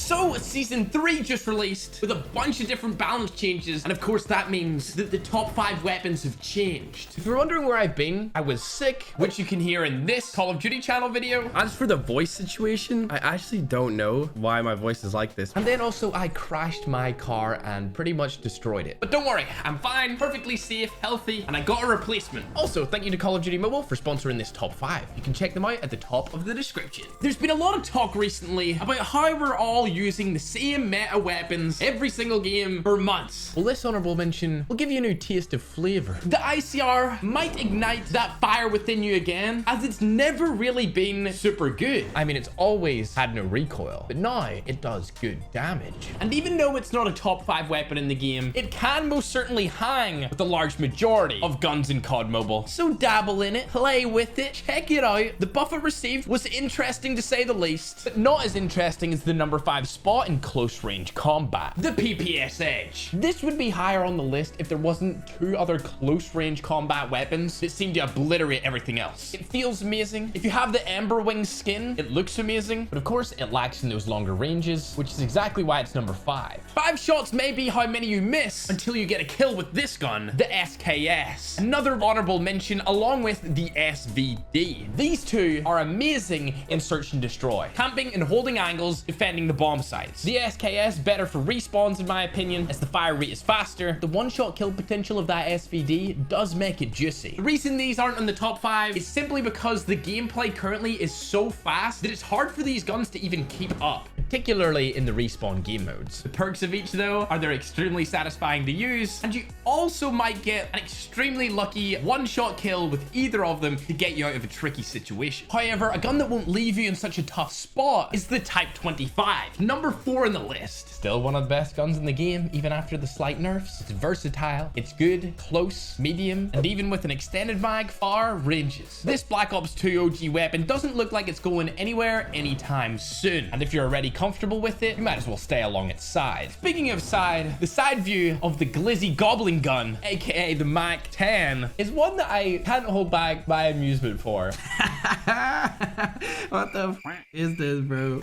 So season 3 just released with a bunch of different balance changes, and of course that means that the top 5 weapons have changed. If you're wondering where I've been, I was sick, which you can hear in this Call of Duty channel video. As for the voice situation, I actually don't know why my voice is like this. And then also I crashed my car and pretty much destroyed it. But don't worry, I'm fine, perfectly safe, healthy, and I got a replacement. Also, thank you to Call of Duty Mobile for sponsoring this top 5. You can check them out at the top of the description. There's been a lot of talk recently about how we're all using the same meta weapons every single game for months. Well, this honorable mention will give you a new taste of flavor. The ICR might ignite that fire within you again, as it's never really been super good. I mean, it's always had no recoil, but now it does good damage. And even though it's not a top 5 weapon in the game, it can most certainly hang with the large majority of guns in COD Mobile. So dabble in it, play with it, check it out. The buff it received was interesting to say the least, but not as interesting as the number 5 spot in close range combat, the PPS Edge. This would be higher on the list if there wasn't 2 other close range combat weapons that seem to obliterate everything else. It feels amazing. If you have the Ember Wing skin, it looks amazing, but of course it lacks in those longer ranges, which is exactly why it's number 5. 5 shots may be how many you miss until you get a kill with this gun, the SKS. Another honorable mention along with the SVD. These two are amazing in search and destroy, camping and holding angles, defending the bomb sites. The SKS better for respawns in my opinion, as the fire rate is faster. The one-shot kill potential of that SVD does make it juicy. The reason these aren't in the top 5 is simply because the gameplay currently is so fast that it's hard for these guns to even keep up, particularly in the respawn game modes. The perks of each though are they're extremely satisfying to use, and you also might get an extremely lucky one-shot kill with either of them to get you out of a tricky situation. However, a gun that won't leave you in such a tough spot is the Type 25, number 4 in the list. Still one of the best guns in the game, even after the slight nerfs. It's versatile, it's good, close, medium, and even with an extended mag, far ranges. This Black Ops 2 OG weapon doesn't look like it's going anywhere anytime soon, and if you're already comfortable with it, you might as well stay along its side. Speaking of side, the side view of the Glizzy Goblin gun, aka the Mac 10, is one that I can't hold back my amusement for. What the f is this, bro?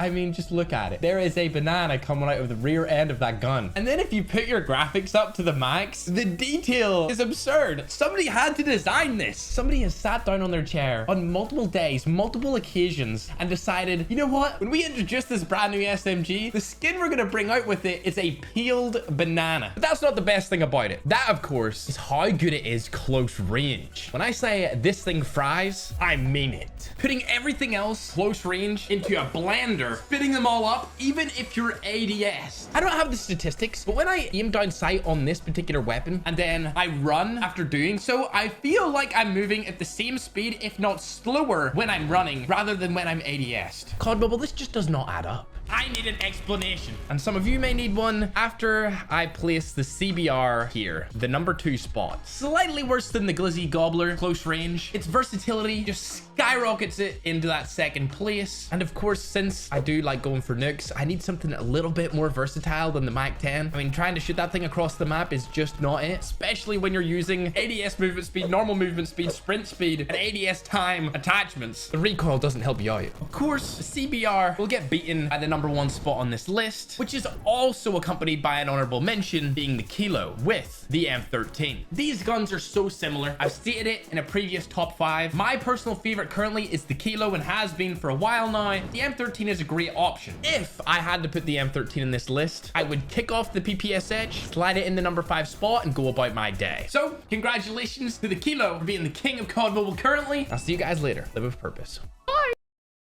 I mean, just look at it. There is a banana coming out of the rear end of that gun. And then if you put your graphics up to the max, the detail is absurd. Somebody had to design this. Somebody has sat down on their chair on multiple days, multiple occasions, and decided, you know what? When we introduce this brand new SMG, the skin we're gonna bring out with it is a peeled banana. But that's not the best thing about it. That, of course, is how good it is close range. When I say this thing fries, I mean it. Putting everything else close range into a blender, fitting them all up, even if you're ADS. I don't have the statistics, but when I aim down sight on this particular weapon and then I run after doing so, I feel like I'm moving at the same speed, if not slower, when I'm running rather than when I'm ADS'd. COD Mobile, this just does not add up. I need an explanation. And some of you may need one after I place the CBR here, the number 2 spot. Slightly worse than the Glizzy Gobbler close range. Its versatility just skyrockets it into that 2nd place. And of course, since I do like going for nukes, I need something a little bit more versatile than the Mac 10. I mean, trying to shoot that thing across the map is just not it, especially when you're using ADS movement speed, normal movement speed, sprint speed, and ADS time attachments. The recoil doesn't help you out. Of course, the CBR will get beaten by the number 1 spot on this list, which is also accompanied by an honorable mention being the Kilo with the M13. These guns are so similar. I've stated it in a previous top 5. My personal favorite currently is the Kilo and has been for a while now. The M13 is a great option. If I had to put the M13 in this list, I would kick off the PPS Edge, slide it in the number 5 spot, and go about my day. So congratulations to the Kilo for being the king of COD Mobile currently. I'll see you guys later. Live with purpose.